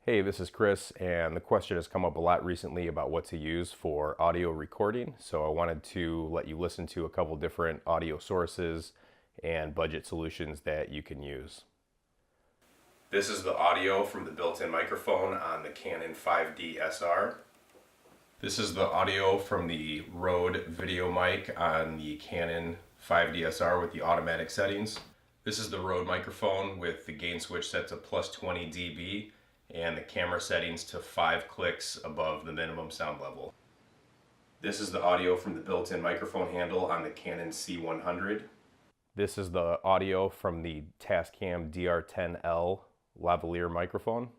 Hey, this is Chris, and the question has come up a lot recently about what to use for audio recording. So I wanted to let you listen to a couple different audio sources and budget solutions that you can use. This is the audio from the built-in microphone on the Canon 5D SR. This is the audio from the Rode video mic on the Canon 5D SR with the automatic settings. This is the Rode microphone with the gain switch set to plus 20 dB and the camera settings to 5 clicks above the minimum sound level. This is the audio from the built-in microphone handle on the Canon C100. This is the audio from the Tascam DR10L lavalier microphone.